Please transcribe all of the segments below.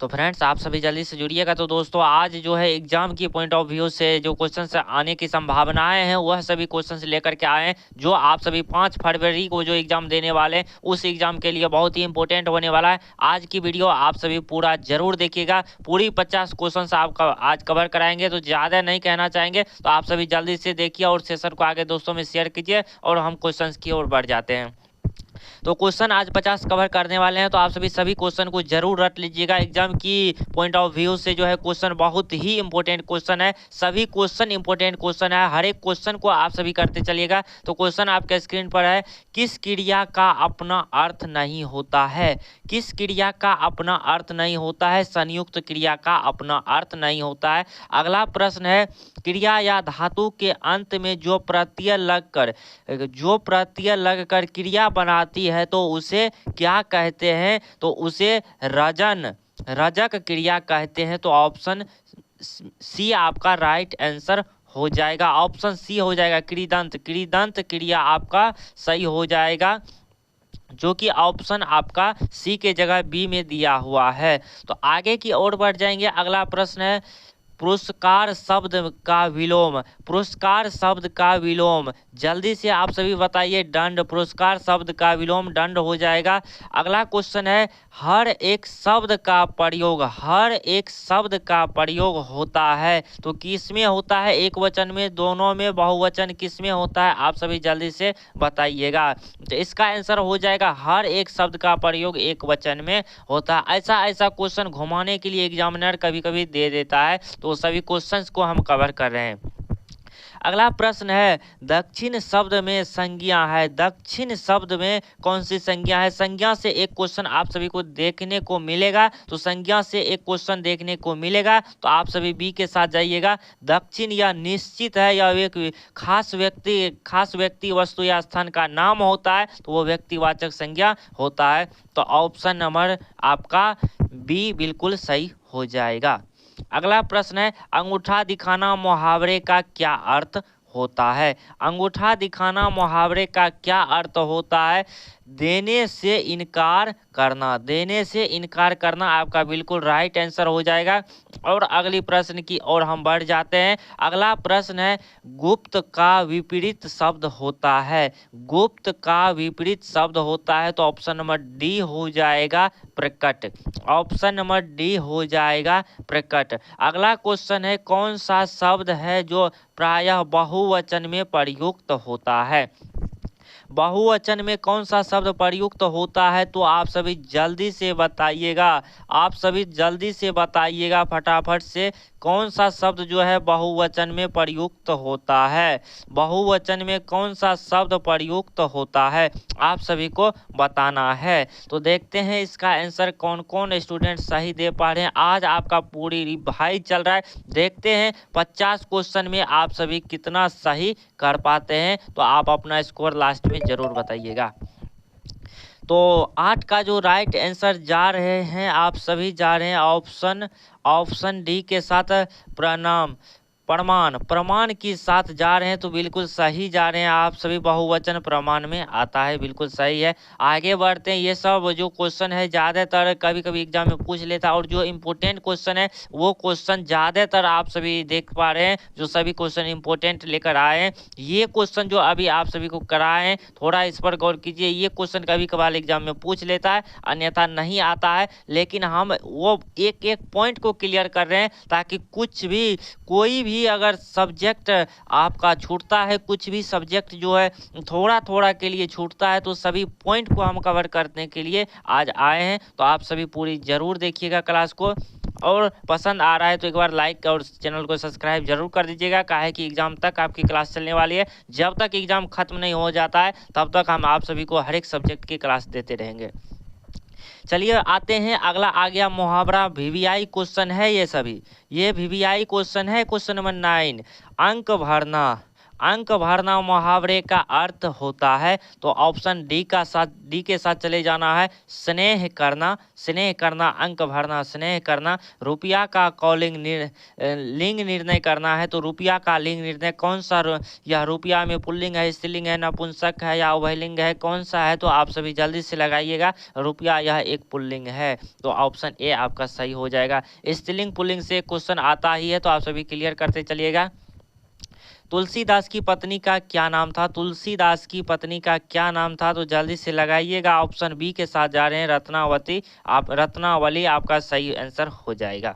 तो फ्रेंड्स आप सभी जल्दी से जुड़िएगा। तो दोस्तों आज जो है एग्जाम की पॉइंट ऑफ व्यू से जो क्वेश्चन आने की संभावनाएं हैं वह सभी क्वेश्चन लेकर के आए हैं, जो आप सभी 5 फरवरी को जो एग्जाम देने वाले हैं उस एग्जाम के लिए बहुत ही इंपॉर्टेंट होने वाला है। आज की वीडियो आप सभी पूरा जरूर देखिएगा। पूरी 50 क्वेश्चन आपका आज कवर कराएंगे, तो ज़्यादा नहीं कहना चाहेंगे। तो आप सभी जल्दी से देखिए और सेशन को आगे दोस्तों में शेयर कीजिए और हम क्वेश्चन की ओर बढ़ जाते हैं। तो क्वेश्चन आज 50 कवर करने वाले हैं, तो आप सभी क्वेश्चन को जरूर रट लीजिएगा। एग्जाम की पॉइंट ऑफ व्यू से जो है क्वेश्चन बहुत ही इंपॉर्टेंट क्वेश्चन है। सभी क्वेश्चन इंपॉर्टेंट क्वेश्चन है, हर एक क्वेश्चन को आप सभी करते चलिएगा। तो क्वेश्चन आपके स्क्रीन पर है, किस क्रिया का अपना अर्थ नहीं होता है? किस क्रिया का अपना अर्थ नहीं होता है? संयुक्त क्रिया का अपना अर्थ नहीं होता है। अगला प्रश्न है, क्रिया या धातु के अंत में जो प्रत्यय लगकर क्रिया बनाती है तो उसे क्या कहते हैं? तो उसे रजक क्रिया कहते हैं। तो ऑप्शन सी आपका राइट आंसर हो जाएगा। ऑप्शन सी हो जाएगा, कृदंत क्रिया आपका सही हो जाएगा, जो कि ऑप्शन आपका सी के जगह बी में दिया हुआ है। तो आगे की ओर बढ़ जाएंगे। अगला प्रश्न है, पुरस्कार शब्द का विलोम जल्दी से आप सभी बताइए। दंड। पुरस्कार शब्द का विलोम दंड हो जाएगा। अगला क्वेश्चन है, हर एक शब्द का प्रयोग होता है तो किस में होता है? एक वचन में, दोनों में, बहुवचन, किस में होता है? आप सभी जल्दी से बताइएगा। तो इसका आंसर हो जाएगा, हर एक शब्द का प्रयोग एक वचन में होता है। ऐसा क्वेश्चन घुमाने के लिए एग्जामिनर कभी कभी दे देता है, तो सभी क्वेश्चंस को हम कवर कर रहे हैं। अगला प्रश्न है, दक्षिण शब्द में संज्ञा है। दक्षिण शब्द में कौन सी संज्ञा है? संज्ञा से एक क्वेश्चन आप सभी को देखने को मिलेगा। तो संज्ञा से एक क्वेश्चन देखने को मिलेगा, तो आप सभी बी के साथ जाइएगा। दक्षिण या निश्चित है, या एक खास व्यक्ति वस्तु या स्थान का नाम होता है, तो वो व्यक्तिवाचक संज्ञा होता है। तो ऑप्शन नंबर आपका बी बिल्कुल सही हो जाएगा। अगला प्रश्न है, अंगूठा दिखाना मुहावरे का क्या अर्थ होता है? अंगूठा दिखाना मुहावरे का क्या अर्थ होता है? देने से इनकार करना आपका बिल्कुल राइट आंसर हो जाएगा। और अगली प्रश्न की ओर हम बढ़ जाते हैं। अगला प्रश्न है, गुप्त का विपरीत शब्द होता है। गुप्त का विपरीत शब्द होता है, तो ऑप्शन नंबर डी हो जाएगा प्रकट। ऑप्शन नंबर डी हो जाएगा प्रकट। अगला क्वेश्चन है, कौन सा शब्द है जो प्रायः बहुवचन में प्रयुक्त होता है? बहुवचन में कौन सा शब्द प्रयुक्त होता है? तो आप सभी जल्दी से बताइएगा फटाफट से। कौन सा शब्द जो है बहुवचन में प्रयुक्त होता है? बहुवचन में कौन सा शब्द प्रयुक्त होता है, आप सभी को बताना है। तो देखते हैं इसका आंसर कौन कौन स्टूडेंट सही दे पा रहे हैं। आज आपका पूरी रिवाइज चल रहा है। देखते हैं 50 क्वेश्चन में आप सभी कितना सही कर पाते हैं। तो आप अपना स्कोर लास्ट में जरूर बताइएगा। तो 8 का जो राइट आंसर जा रहे हैं, आप सभी जा रहे हैं ऑप्शन डी के साथ, प्रमाण के साथ जा रहे हैं। तो बिल्कुल सही जा रहे हैं आप सभी, बहुवचन प्रमाण में आता है, बिल्कुल सही है। आगे बढ़ते हैं। ये सब जो क्वेश्चन है ज़्यादातर कभी कभी एग्जाम में पूछ लेता है, और जो इम्पोर्टेंट क्वेश्चन है वो क्वेश्चन ज़्यादातर आप सभी देख पा रहे हैं। जो सभी क्वेश्चन इंपॉर्टेंट लेकर आए हैं, ये क्वेश्चन जो अभी आप सभी को कराए हैं, थोड़ा इस पर गौर कीजिए। ये क्वेश्चन कभी कभार एग्जाम में पूछ लेता है, अन्यथा नहीं आता है। लेकिन हम वो एक एक पॉइंट को क्लियर कर रहे हैं, ताकि कोई भी अगर सब्जेक्ट आपका छूटता है, कुछ भी सब्जेक्ट जो है थोड़ा के लिए छूटता है, तो सभी पॉइंट को हम कवर करने के लिए आज आए हैं। तो आप सभी पूरी जरूर देखिएगा क्लास को, और पसंद आ रहा है तो एक बार लाइक और चैनल को सब्सक्राइब जरूर कर दीजिएगा। काहे कि एग्जाम तक आपकी क्लास चलने वाली है। जब तक एग्जाम खत्म नहीं हो जाता है, तब तक हम आप सभी को हर एक सब्जेक्ट की क्लास देते रहेंगे। चलिए आते हैं, अगला आ गया मुहावरा। वीवीआई क्वेश्चन है ये वीवीआई क्वेश्चन है। क्वेश्चन नंबर 9, अंक भरना मुहावरे का अर्थ होता है? तो ऑप्शन डी के साथ चले जाना है, स्नेह करना। स्नेह करना, अंक भरना, स्नेह करना। रुपया का कॉलिंग लिंग निर्णय करना है, तो रुपया का लिंग निर्णय कौन सा यह रुपया में पुल्लिंग है, स्त्रीलिंग है, नपुंसक है या उभयलिंग है, कौन सा है? तो आप सभी जल्दी से लगाइएगा। रुपया यह एक पुल्लिंग है, तो ऑप्शन ए आपका सही हो जाएगा। स्त्रीलिंग पुल्लिंग से क्वेश्चन आता ही है, तो आप सभी क्लियर करते चलिएगा। तुलसीदास की पत्नी का क्या नाम था? तुलसीदास की पत्नी का क्या नाम था? तो जल्दी से लगाइएगा। ऑप्शन बी के साथ जा रहे हैं, रत्नावती। रत्नावली आपका सही आंसर हो जाएगा।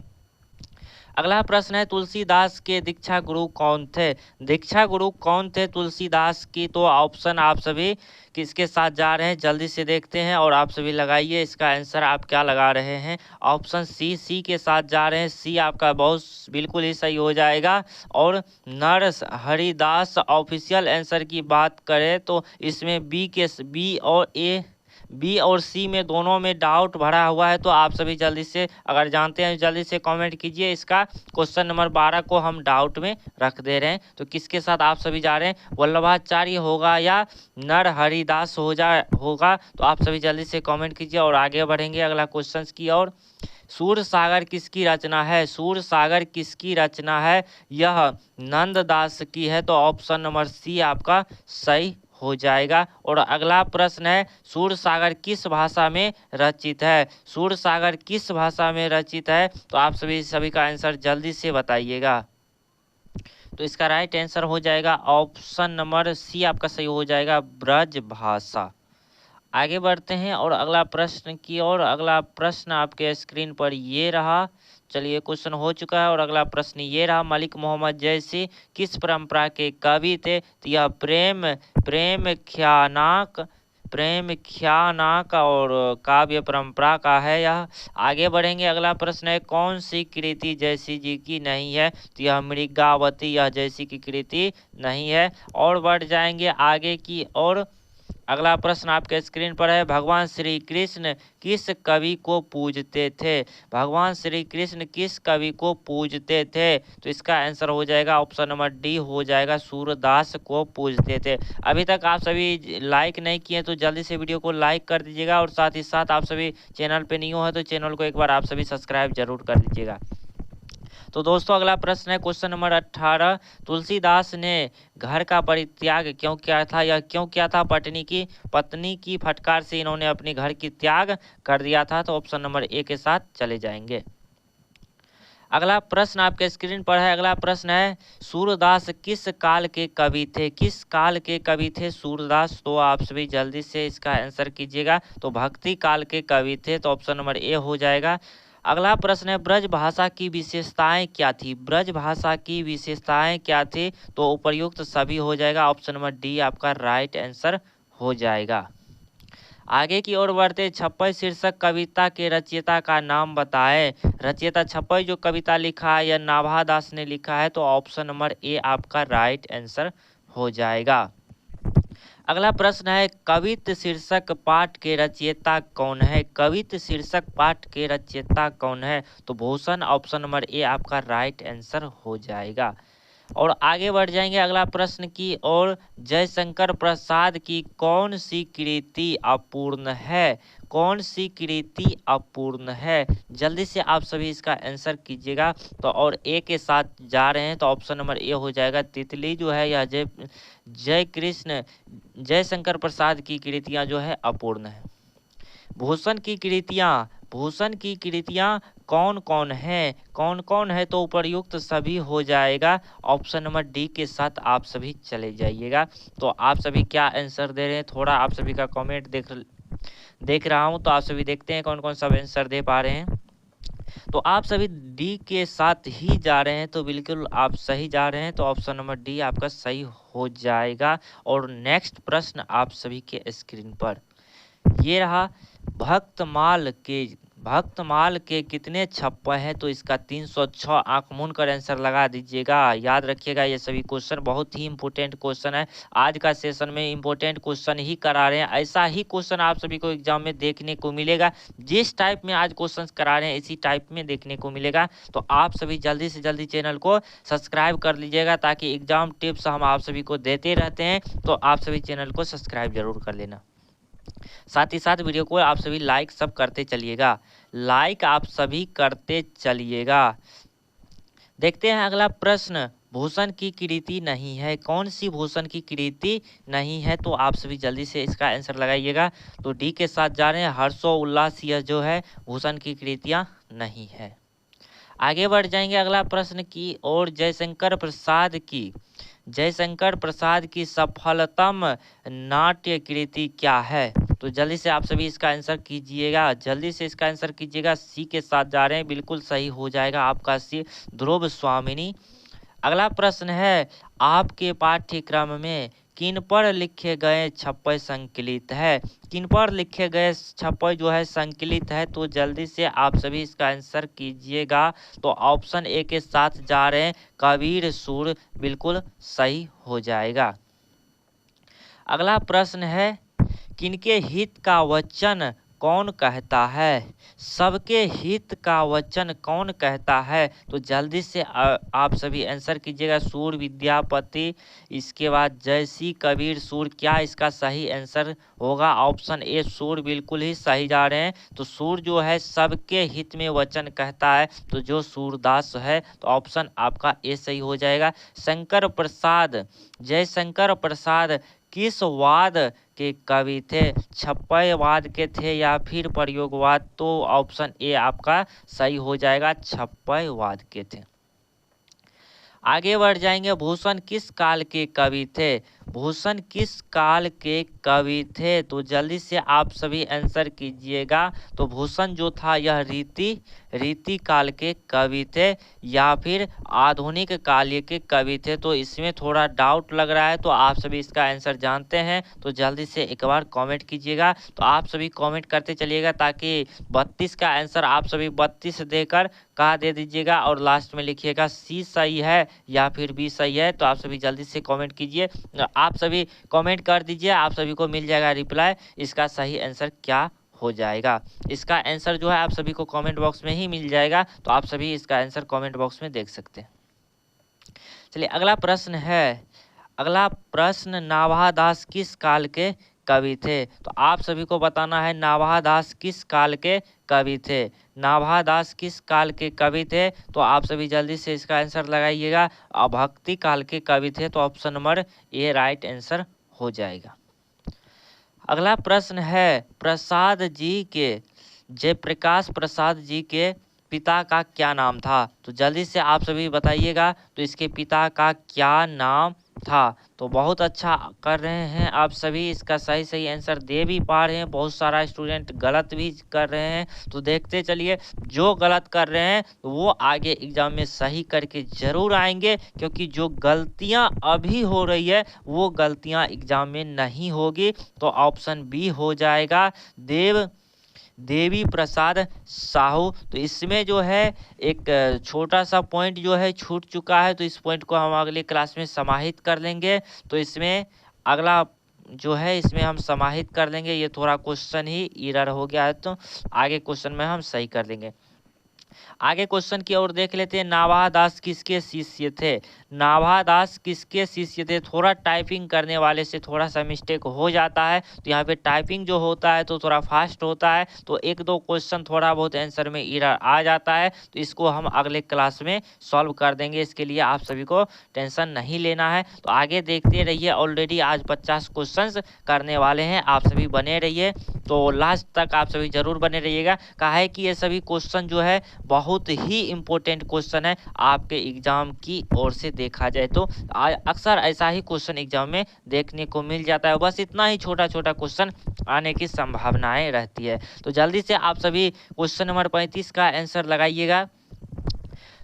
अगला प्रश्न है, तुलसीदास के दीक्षा गुरु कौन थे? दीक्षा गुरु कौन थे तुलसीदास की? तो ऑप्शन आप सभी किसके साथ जा रहे हैं, जल्दी से देखते हैं और आप सभी लगाइए। इसका आंसर आप क्या लगा रहे हैं? ऑप्शन सी के साथ जा रहे हैं। सी आपका बहुत बिल्कुल ही सही हो जाएगा। और नर हरिदास ऑफिशियल आंसर की बात करें तो इसमें बी और सी में दोनों में डाउट भरा हुआ है, तो आप सभी जल्दी से अगर जानते हैं जल्दी से कमेंट कीजिए। इसका क्वेश्चन नंबर 12 को हम डाउट में रख दे रहे हैं, तो किसके साथ आप सभी जा रहे हैं? वल्लभाचार्य होगा या नर हरिदास होगा? तो आप सभी जल्दी से कमेंट कीजिए और आगे बढ़ेंगे अगला क्वेश्चन की ओर। सूर सागर किसकी रचना है? सूर सागर किसकी रचना है? यह नंददास की है, तो ऑप्शन नंबर सी आपका सही हो जाएगा। और अगला प्रश्न है, सूर सागर किस भाषा में रचित है? सूर सागर किस भाषा में रचित है? तो आप सभी का आंसर जल्दी से बताइएगा। तो इसका राइट आंसर हो जाएगा ऑप्शन नंबर सी आपका सही हो जाएगा, ब्रज भाषा। आगे बढ़ते हैं और अगला प्रश्न की ओर। अगला प्रश्न आपके स्क्रीन पर ये रहा। चलिए, क्वेश्चन हो चुका है और अगला प्रश्न ये रहा, मलिक मोहम्मद जैसी किस परंपरा के कवि थे? तो यह प्रेम ख्यानाक और काव्य परंपरा का है यह। आगे बढ़ेंगे, अगला प्रश्न है, कौन सी कृति जैसी जी की नहीं है? तो यह मृगावती, यह जैसी की कृति नहीं है। और बढ़ जाएंगे आगे की और। अगला प्रश्न आपके स्क्रीन पर है, भगवान श्री कृष्ण किस कवि को पूजते थे? भगवान श्री कृष्ण किस कवि को पूजते थे? तो इसका आंसर हो जाएगा ऑप्शन नंबर डी हो जाएगा, सूरदास को पूजते थे। अभी तक आप सभी लाइक नहीं किए तो जल्दी से वीडियो को लाइक कर दीजिएगा और साथ ही साथ आप सभी चैनल पे न्यू है तो चैनल को एक बार आप सभी सब्सक्राइब जरूर कर दीजिएगा। तो दोस्तों अगला प्रश्न है क्वेश्चन नंबर 18, तुलसीदास ने घर का परित्याग क्यों किया था? यह क्यों किया था? पत्नी की फटकार से इन्होंने अपने घर की त्याग कर दिया था। तो ऑप्शन नंबर ए के साथ चले जाएंगे। अगला प्रश्न आपके स्क्रीन पर है। अगला प्रश्न है, सूरदास किस काल के कवि थे? किस काल के कवि थे सूरदास? तो आप सभी जल्दी से इसका आंसर कीजिएगा। तो भक्ति काल के कवि थे, तो ऑप्शन नंबर ए हो जाएगा। अगला प्रश्न है, ब्रज भाषा की विशेषताएं क्या थी? ब्रज भाषा की विशेषताएं क्या थी? तो उपर्युक्त सभी हो जाएगा, ऑप्शन नंबर डी आपका राइट आंसर हो जाएगा। आगे की ओर बढ़ते, छप्पई शीर्षक कविता के रचयिता का नाम बताएं। रचयिता छप्पई जो कविता लिखा है या नाभादास ने लिखा है, तो ऑप्शन नंबर ए आपका राइट आंसर हो जाएगा। अगला प्रश्न है, कवित शीर्षक पाठ के रचयिता कौन है? कवित शीर्षक पाठ के रचयिता कौन है? तो भूषण, ऑप्शन नंबर ए आपका राइट आंसर हो जाएगा। और आगे बढ़ जाएंगे अगला प्रश्न की और, जयशंकर प्रसाद की कौन सी कृति अपूर्ण है? कौन सी कृति अपूर्ण है? जल्दी से आप सभी इसका आंसर कीजिएगा। तो और ए के साथ जा रहे हैं, तो ऑप्शन नंबर ए हो जाएगा, तितली जो है यह जयशंकर प्रसाद की कृतियां जो है अपूर्ण है। भूषण की कृतियां कौन कौन है? कौन कौन है? तो उपर्युक्त सभी हो जाएगा, ऑप्शन नंबर डी के साथ आप सभी चले जाइएगा। तो आप सभी क्या आंसर दे रहे हैं? थोड़ा आप सभी का कमेंट देख रहा हूं, तो आप सभी देखते हैं कौन कौन सा आंसर दे पा रहे हैं। तो आप सभी डी के साथ ही जा रहे हैं, तो बिल्कुल आप सही जा रहे हैं, तो ऑप्शन नंबर डी आपका सही हो जाएगा। और नेक्स्ट प्रश्न आप सभी के स्क्रीन पर ये रहा, भक्तमाल के कितने छप्पर हैं? तो इसका 306। आंख मूंद कर आंसर लगा दीजिएगा। याद रखिएगा ये सभी क्वेश्चन बहुत ही इंपॉर्टेंट क्वेश्चन है। आज का सेशन में इंपॉर्टेंट क्वेश्चन ही करा रहे हैं। ऐसा ही क्वेश्चन आप सभी को एग्जाम में देखने को मिलेगा। जिस टाइप में आज क्वेश्चन करा रहे हैं इसी टाइप में देखने को मिलेगा। तो आप सभी जल्दी से जल्दी चैनल को सब्सक्राइब कर लीजिएगा, ताकि एग्जाम टिप्स हम आप सभी को देते रहते हैं। तो आप सभी चैनल को सब्सक्राइब जरूर कर लेना। साथ ही साथ वीडियो को आप सभी लाइक सब करते चलिएगा। लाइक आप सभी करते चलिएगा। देखते हैं अगला प्रश्न। भूषण की कृति नहीं है, कौन सी भूषण की कृति नहीं है? तो आप सभी जल्दी से इसका आंसर लगाइएगा। तो डी के साथ जा रहे हैं। हर्षोल्लास यह जो है भूषण की कृतियां नहीं है। आगे बढ़ जाएंगे अगला प्रश्न की और। जयशंकर प्रसाद की सफलतम नाट्य कृति क्या है? तो जल्दी से आप सभी इसका आंसर कीजिएगा। जल्दी से इसका आंसर कीजिएगा। सी के साथ जा रहे हैं, बिल्कुल सही हो जाएगा आपका सी, ध्रुव स्वामिनी। अगला प्रश्न है, आपके पाठ्यक्रम में किन पर लिखे गए छप्पर संकलित है? किन पर लिखे गए छप्पर जो है संकलित है? तो जल्दी से आप सभी इसका आंसर कीजिएगा। तो ऑप्शन ए के साथ जा रहे हैं, कबीर सूर, बिल्कुल सही हो जाएगा। अगला प्रश्न है, किनके हित का वचन कौन कहता है? सबके हित का वचन कौन कहता है? तो जल्दी से आप सभी आंसर कीजिएगा। सूर, विद्यापति, इसके बाद जयसी, कबीर सूर। क्या इसका सही आंसर होगा? ऑप्शन ए सूर, बिल्कुल ही सही जा रहे हैं। तो सूर जो है सबके हित में वचन कहता है, तो जो सूरदास है, तो ऑप्शन आपका ए सही हो जाएगा। जयशंकर प्रसाद किस वाद के कवि थे? छप्पयवाद के थे या फिर प्रयोगवाद? तो ऑप्शन ए आपका सही हो जाएगा, छप्पयवाद के थे। आगे बढ़ जाएंगे। भूषण किस काल के कवि थे? भूषण किस काल के कवि थे? तो जल्दी से आप सभी आंसर कीजिएगा। तो भूषण जो था यह रीति काल के कवि थे या फिर आधुनिक काल के कवि थे? तो इसमें थोड़ा डाउट लग रहा है, तो आप सभी इसका आंसर जानते हैं तो जल्दी से एक बार कमेंट कीजिएगा। तो आप सभी कमेंट करते चलिएगा, ताकि 32 का आंसर आप सभी 32 देकर कहा दे दीजिएगा और लास्ट में लिखिएगा सी सही है या फिर बी सही है। तो आप सभी जल्दी से कमेंट कीजिए। आप सभी कमेंट कर दीजिए, आप सभी को मिल जाएगा रिप्लाई, इसका सही आंसर क्या हो जाएगा। इसका आंसर जो है आप सभी को कमेंट बॉक्स में ही मिल जाएगा। तो आप सभी इसका आंसर कमेंट बॉक्स में देख सकते हैं। चलिए अगला प्रश्न है। अगला प्रश्न, नाभादास किस काल के कवि थे? तो आप सभी को बताना है नाभादास किस काल के कवि थे। नाभादास किस काल के कवि थे? तो आप सभी जल्दी से इसका आंसर लगाइएगा। भक्ति काल के कवि थे, तो option number A right answer हो जाएगा। अगला प्रश्न है, जयप्रकाश प्रसाद जी के पिता का क्या नाम था? तो जल्दी से आप सभी बताइएगा। तो इसके पिता का क्या नाम था? तो बहुत अच्छा कर रहे हैं आप सभी, इसका सही आंसर दे भी पा रहे हैं। बहुत सारा स्टूडेंट गलत भी कर रहे हैं, तो देखते चलिए। जो गलत कर रहे हैं तो वो आगे एग्जाम में सही करके जरूर आएंगे, क्योंकि जो गलतियां अभी हो रही है वो गलतियां एग्जाम में नहीं होगी। तो ऑप्शन बी हो जाएगा, देवी प्रसाद साहू। तो इसमें जो है एक छोटा सा पॉइंट जो है छूट चुका है, तो इस पॉइंट को हम अगले क्लास में समाहित कर लेंगे। तो इसमें अगला जो है इसमें हम समाहित कर लेंगे। ये थोड़ा क्वेश्चन ही एरर हो गया है, तो आगे क्वेश्चन में हम सही कर लेंगे। आगे क्वेश्चन की ओर देख लेते हैं। नाभादास किसके शिष्य थे? नाभादास किसके शिष्य थे? थोड़ा टाइपिंग करने वाले से थोड़ा सा मिस्टेक हो जाता है, तो यहाँ पे टाइपिंग जो होता है तो थोड़ा फास्ट होता है, तो एक दो क्वेश्चन थोड़ा बहुत आंसर में एरर आ जाता है, तो इसको हम अगले क्लास में सॉल्व कर देंगे। इसके लिए आप सभी को टेंशन नहीं लेना है। तो आगे देखते रहिए। ऑलरेडी आज 50 क्वेश्चन करने वाले हैं, आप सभी बने रहिए। तो लास्ट तक आप सभी जरूर बने रहिएगा। कहा है कि ये सभी क्वेश्चन जो है बहुत ही इम्पोर्टेंट क्वेश्चन है आपके एग्जाम की ओर से देखा जाए तो। अक्सर ऐसा ही क्वेश्चन एग्जाम में देखने को मिल जाता है, बस इतना ही छोटा छोटा क्वेश्चन आने की संभावनाएं रहती है। तो जल्दी से आप सभी क्वेश्चन नंबर 35 का आंसर लगाइएगा।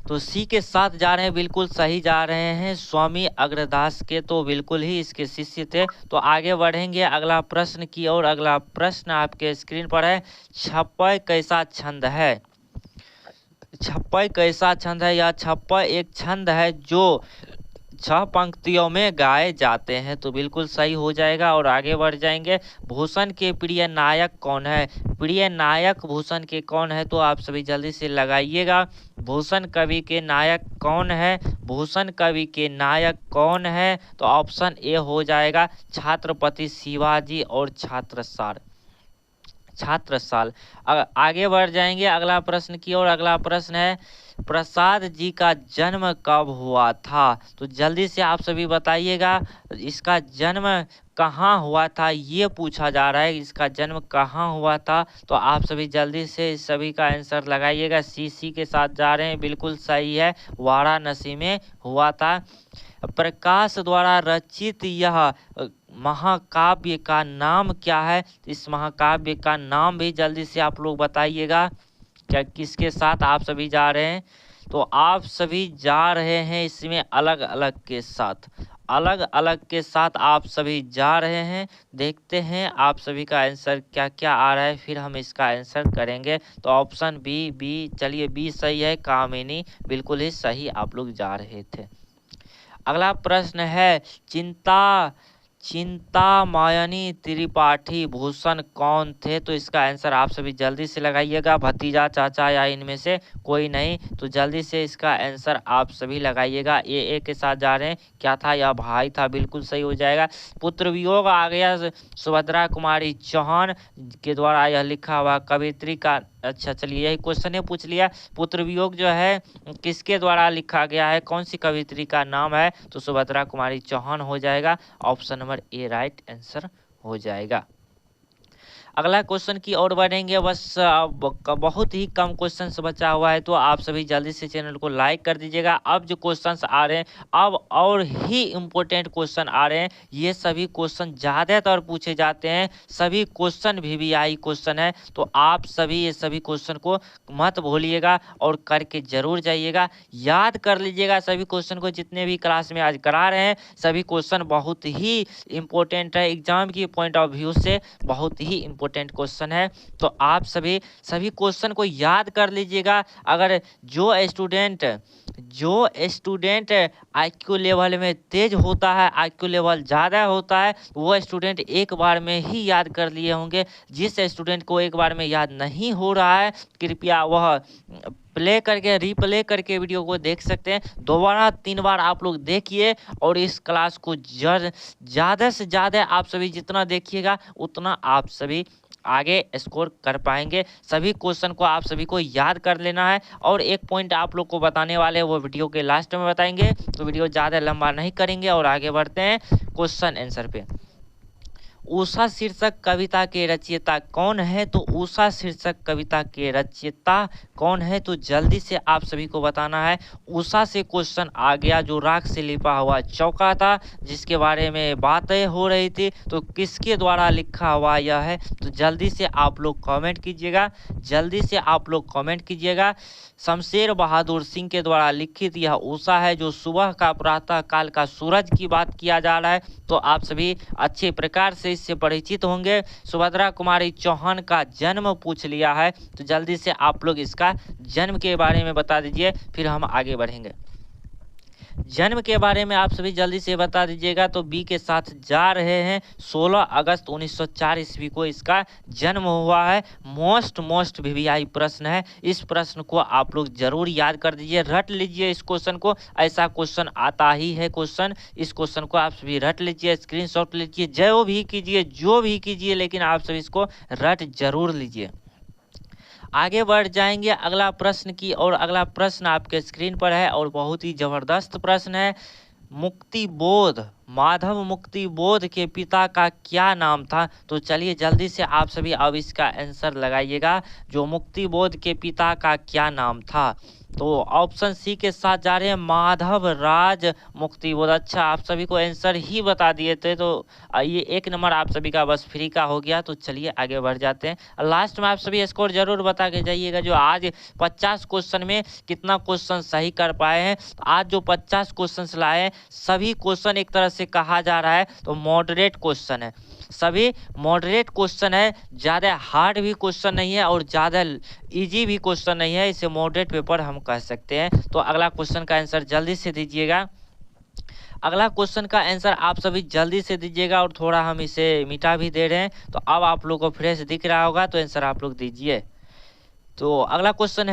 तो सी के साथ जा रहे हैं, बिल्कुल सही जा रहे हैं, स्वामी अग्रदास के तो बिल्कुल ही इसके शिष्य थे। तो आगे बढ़ेंगे अगला प्रश्न की ओर। अगला प्रश्न आपके स्क्रीन पर है, छप्पय कैसा छंद है? छप्पय कैसा छंद है? या छप्पय एक छंद है जो 6 पंक्तियों में गाए जाते हैं, तो बिल्कुल सही हो जाएगा। और आगे बढ़ जाएंगे, भूषण के प्रिय नायक कौन है? प्रिय नायक भूषण के कौन है? तो आप सभी जल्दी से लगाइएगा, भूषण कवि के नायक कौन है? भूषण कवि के नायक कौन है? तो ऑप्शन ए हो जाएगा छत्रपति शिवाजी और छत्रसाल। आगे बढ़ जाएंगे अगला प्रश्न की ओर। अगला प्रश्न है, प्रसाद जी का जन्म कब हुआ था? तो जल्दी से आप सभी बताइएगा, इसका जन्म कहाँ हुआ था, ये पूछा जा रहा है, इसका जन्म कहाँ हुआ था। तो आप सभी जल्दी से सभी का आंसर लगाइएगा। सी के साथ जा रहे हैं, बिल्कुल सही है, वाराणसी में हुआ था। प्रकाश द्वारा रचित यह महाकाव्य का नाम क्या है? इस महाकाव्य का नाम भी जल्दी से आप लोग बताइएगा, क्या किसके साथ आप सभी जा रहे हैं? तो आप सभी जा रहे हैं इसमें अलग अलग के साथ, अलग अलग के साथ आप सभी जा रहे हैं। देखते हैं आप सभी का आंसर क्या क्या आ रहा है, फिर हम इसका आंसर करेंगे। तो ऑप्शन बी, चलिए बी सही है, कामिनी, बिल्कुल ही सही आप लोग जा रहे थे। अगला प्रश्न है, चिंतामणि त्रिपाठी भूषण कौन थे? तो इसका आंसर आप सभी जल्दी से लगाइएगा, भतीजा, चाचा या इनमें से कोई नहीं। तो जल्दी से इसका आंसर आप सभी लगाइएगा। ए के साथ जा रहे हैं, क्या था? यह भाई था, बिल्कुल सही हो जाएगा। पुत्र वियोग आ गया, सुभद्रा कुमारी चौहान के द्वारा यह लिखा हुआ कवित्री का, अच्छा चलिए यही क्वेश्चन है, पूछ लिया। पुत्र वियोग जो है किसके द्वारा लिखा गया है, कौन सी कवित्री का नाम है? तो सुभद्रा कुमारी चौहान हो जाएगा, option number A right answer हो जाएगा। अगला क्वेश्चन की ओर बढ़ेंगे, बस बहुत ही कम क्वेश्चन बचा हुआ है, तो आप सभी जल्दी से चैनल को लाइक कर दीजिएगा। अब जो क्वेश्चंस आ रहे हैं, अब और ही इम्पोर्टेंट क्वेश्चन आ रहे हैं, ये सभी क्वेश्चन ज़्यादातर पूछे जाते हैं, सभी क्वेश्चन VVI क्वेश्चन है। तो आप सभी ये सभी क्वेश्चन को मत भूलिएगा और करके जरूर जाइएगा, याद कर लीजिएगा सभी क्वेश्चन को, जितने भी क्लास में आज करा रहे हैं सभी क्वेश्चन बहुत ही इम्पोर्टेंट है, एग्जाम की पॉइंट ऑफ व्यू से बहुत ही इम्पोर्टेंट क्वेश्चन है। तो आप सभी क्वेश्चन को याद कर लीजिएगा। अगर जो स्टूडेंट IQ लेवल में तेज होता है, IQ लेवल ज़्यादा होता है, वो स्टूडेंट एक बार में ही याद कर लिए होंगे। जिस स्टूडेंट को एक बार में याद नहीं हो रहा है, कृपया वह रिप्ले करके वीडियो को देख सकते हैं। 2 बार 3 बार आप लोग देखिए और इस क्लास को ज़्यादा से ज़्यादा आप सभी जितना देखिएगा उतना आप सभी आगे स्कोर कर पाएंगे। सभी क्वेश्चन को आप सभी को याद कर लेना है। और एक पॉइंट आप लोग को बताने वाले हैं, वो वीडियो के लास्ट में बताएंगे, तो वीडियो ज़्यादा लंबा नहीं करेंगे और आगे बढ़ते हैं क्वेश्चन आंसर पे। उषा शीर्षक कविता के रचयिता कौन है? तो उषा शीर्षक कविता के रचयिता कौन है? तो जल्दी से आप सभी को बताना है। उषा से क्वेश्चन आ गया, जो राख से लिपा हुआ चौका था, जिसके बारे में बातें हो रही थी, तो किसके द्वारा लिखा हुआ यह है? तो जल्दी से आप लोग कमेंट कीजिएगा, शमशेर बहादुर सिंह के द्वारा लिखित यह उषा है, जो सुबह का प्रातः काल का सूरज की बात किया जा रहा है। तो आप सभी अच्छे प्रकार से इससे परिचित होंगे। सुभद्रा कुमारी चौहान का जन्म पूछ लिया है, तो जल्दी से आप लोग इसका जन्म के बारे में बता दीजिए, फिर हम आगे बढ़ेंगे। जन्म के बारे में आप सभी जल्दी से बता दीजिएगा। तो बी के साथ जा रहे हैं, 16 अगस्त 1904 ईस्वी को इसका जन्म हुआ है। मोस्ट VVI प्रश्न है, इस प्रश्न को आप लोग जरूर याद कर दीजिए, रट लीजिए इस क्वेश्चन को, ऐसा क्वेश्चन आता ही है क्वेश्चन। इस क्वेश्चन को आप सभी रट लीजिए, स्क्रीनशॉट लीजिए, जो भी कीजिए, लेकिन आप सभी इसको रट जरूर लीजिए। आगे बढ़ जाएंगे अगला प्रश्न की और। अगला प्रश्न आपके स्क्रीन पर है और बहुत ही जबरदस्त प्रश्न है। माधव मुक्तिबोध के पिता का क्या नाम था? तो चलिए जल्दी से आप सभी अब इसका आंसर लगाइएगा, जो मुक्तिबोध के पिता का क्या नाम था? तो ऑप्शन सी के साथ जा रहे हैं माधव राज मुक्तिबोध। अच्छा, आप सभी को आंसर ही बता दिए थे, तो ये 1 नंबर आप सभी का बस फ्री का हो गया। तो चलिए आगे बढ़ जाते हैं। लास्ट में आप सभी स्कोर जरूर बता के जाइएगा, जो आज 50 क्वेश्चन में कितना क्वेश्चन सही कर पाए हैं। तो आज जो 50 क्वेश्चन लाए हैं, सभी क्वेश्चन एक तरह से कहा जा रहा है तो मॉडरेट क्वेश्चन है, सभी मॉडरेट क्वेश्चन है, ज़्यादा हार्ड भी क्वेश्चन नहीं है और ज़्यादा इजी भी क्वेश्चन नहीं है, इसे मॉडरेट पेपर हम कह सकते हैं। तो अगला क्वेश्चन का आंसर जल्दी से दीजिएगा। अगला क्वेश्चन का आंसर आप सभी जल्दी से दीजिएगा, और थोड़ा हम इसे मिटा भी दे रहे हैं, तो अब आप लोगों को फ्रेश दिख रहा होगा, तो आंसर आप लोग दीजिए। तो अगला क्वेश्चन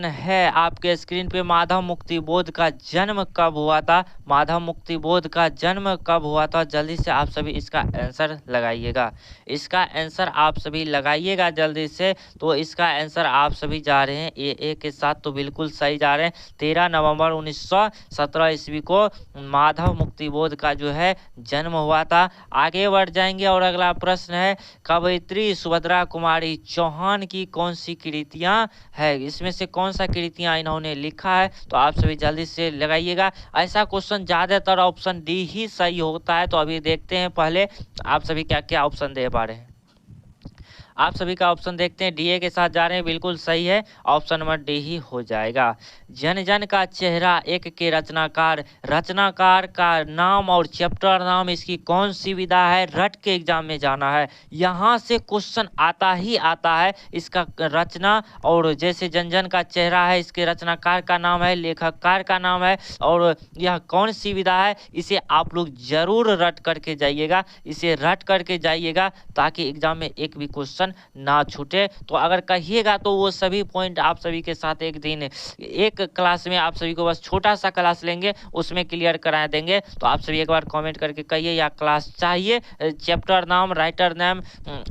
है आपके स्क्रीन पे, माधव मुक्तिबोध का जन्म कब हुआ था? माधव मुक्तिबोध का जन्म कब हुआ था? जल्दी से आप सभी इसका आंसर लगाइएगा, इसका आंसर आप सभी लगाइएगा जल्दी से। तो इसका आंसर आप सभी जा रहे हैं ए के साथ, तो बिल्कुल सही जा रहे हैं। 13 नवंबर 1917 ईस्वी को माधव मुक्तिबोध का जो है जन्म हुआ था। आगे बढ़ जाएंगे और अगला प्रश्न है, कवयित्री सुभद्रा कुमारी चौहान की कौन सी कृतियां है? इसमें से कौन सा कृतियां इन्होंने लिखा है? तो आप सभी जल्दी से लगाइएगा। ऐसा क्वेश्चन ज़्यादातर ऑप्शन डी ही सही होता है। तो अभी देखते हैं पहले आप सभी क्या क्या ऑप्शन दे पा रहे हैं। आप सभी का ऑप्शन देखते हैं, डीए के साथ जा रहे हैं, बिल्कुल सही है, ऑप्शन नंबर डी ही हो जाएगा। जन जन का चेहरा एक के रचनाकार, रचनाकार का नाम और चैप्टर नाम इसकी कौन सी विधा है? रट के एग्जाम में जाना है, यहाँ से क्वेश्चन आता ही आता है। इसका रचना और जैसे जन जन का चेहरा है, इसके रचनाकार का नाम है, लेखककार का नाम है, और यह कौन सी विधा है, इसे आप लोग जरूर रट करके जाइएगा, इसे रट करके जाइएगा, ताकि एग्जाम में एक भी क्वेश्चन ना छूटे। तो अगर कहिएगा तो वो सभी पॉइंट आप सभी के साथ एक दिन एक क्लास में आप सभी को बस छोटा सा क्लास लेंगे, उसमें क्लियर करा देंगे। तो आप सभी एक बार कमेंट करके कहिए या क्लास चाहिए, चैप्टर नाम, राइटर नाम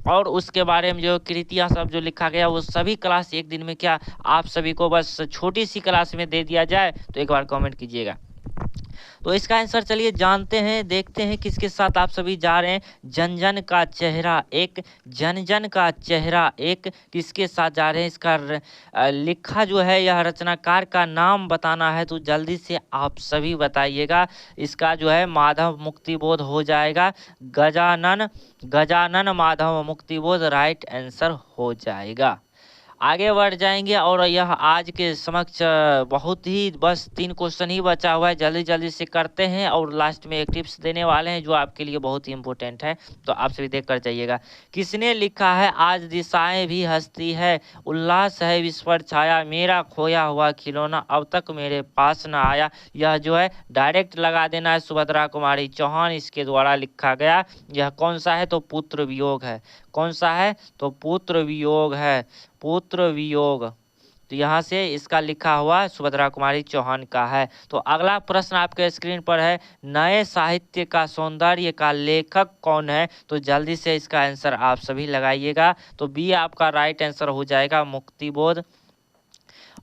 और उसके बारे में जो कृतियां सब जो लिखा गया, वो सभी क्लास एक दिन में क्या आप सभी को बस छोटी सी क्लास में दे दिया जाए, तो एक बार कमेंट कीजिएगा। तो इसका आंसर चलिए जानते हैं, देखते हैं किसके साथ आप सभी जा रहे हैं। जन जन का चेहरा एक, जन जन का चेहरा एक किसके साथ जा रहे हैं? इसका लिखा जो है, यह रचनाकार का नाम बताना है, तो जल्दी से आप सभी बताइएगा। इसका जो है माधव मुक्तिबोध हो जाएगा, गजानन, गजानन माधव मुक्तिबोध राइट आंसर हो जाएगा। आगे बढ़ जाएंगे और यह आज के समक्ष बहुत ही बस 3 क्वेश्चन ही बचा हुआ है, जल्दी जल्दी से करते हैं और लास्ट में एक टिप्स देने वाले हैं जो आपके लिए बहुत ही इंपॉर्टेंट है, तो आप सभी देख कर जाइएगा। किसने लिखा है, आज दिशाएं भी हंसती है, उल्लास है विश्व पर छाया, मेरा खोया हुआ खिलौना अब तक मेरे पास न आया? यह जो है डायरेक्ट लगा देना है, सुभद्रा कुमारी चौहान इसके द्वारा लिखा गया। यह कौन सा है? तो पुत्र वियोग है। कौन सा है? तो पुत्र वियोग है, पुत्र वियोग। तो यहाँ से इसका लिखा हुआ सुभद्रा कुमारी चौहान का है। तो अगला प्रश्न आपके स्क्रीन पर है, नए साहित्य का सौंदर्य का लेखक कौन है? तो जल्दी से इसका आंसर आप सभी लगाइएगा। तो बी आपका राइट आंसर हो जाएगा, मुक्तिबोध।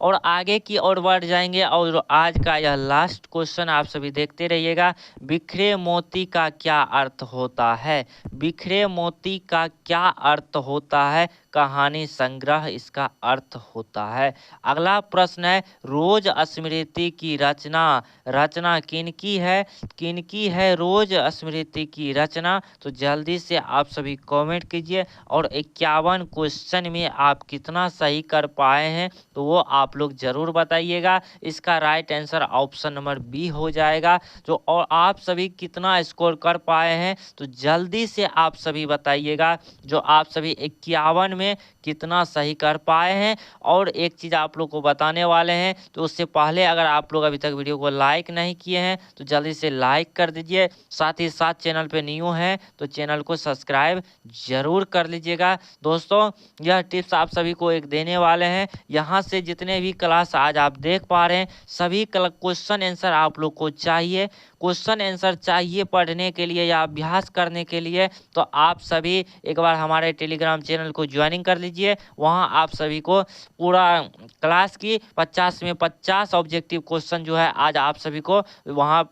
और आगे की ओर बढ़ जाएंगे और आज का यह लास्ट क्वेश्चन आप सभी देखते रहिएगा। बिखरे मोती का क्या अर्थ होता है? बिखरे मोती का क्या अर्थ होता है? कहानी संग्रह इसका अर्थ होता है। अगला प्रश्न है, रोज स्मृति की रचना, रचना किनकी है? किनकी है रोज स्मृति की रचना? तो जल्दी से आप सभी कमेंट कीजिए और 51 क्वेश्चन में आप कितना सही कर पाए हैं, तो वो आप लोग जरूर बताइएगा। इसका right answer option number B हो जाएगा। जो और आप सभी कितना स्कोर कर पाए हैं, तो जल्दी से आप सभी बताइएगा। जो आप सभी 51 में कितना सही कर पाए हैं। और एक चीज़ आप लोग को बताने वाले हैं, तो उससे पहले अगर आप लोग अभी तक वीडियो को लाइक नहीं किए हैं तो जल्दी से लाइक कर दीजिए। साथ ही साथ चैनल पे न्यू हैं तो चैनल को सब्सक्राइब जरूर कर लीजिएगा। दोस्तों, यह टिप्स आप सभी को एक देने वाले हैं। यहाँ से जितने भी क्लास आज आप देख पा रहे हैं, सभी क्वेश्चन आंसर आप लोग को चाहिए, क्वेश्चन आंसर चाहिए पढ़ने के लिए या अभ्यास करने के लिए, तो आप सभी एक बार हमारे टेलीग्राम चैनल को ज्वाइनिंग कर लीजिए। वहां आप सभी को पूरा क्लास की 50 में 50 ऑब्जेक्टिव क्वेश्चन जो है आज आप सभी को वहां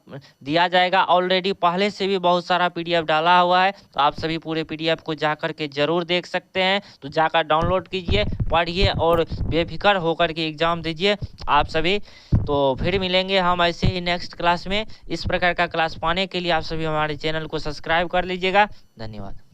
दिया जाएगा। ऑलरेडी पहले से भी बहुत सारा पीडीएफ डाला हुआ है, तो आप सभी पूरे पीडीएफ को जाकर के जरूर देख सकते हैं। तो जाकर डाउनलोड कीजिए, पढ़िए और बेफिक्र होकर के एग्जाम दीजिए आप सभी। तो फिर मिलेंगे हम ऐसे ही नेक्स्ट क्लास में। इस प्रकार का क्लास पाने के लिए आप सभी हमारे चैनल को सब्सक्राइब कर लीजिएगा। धन्यवाद।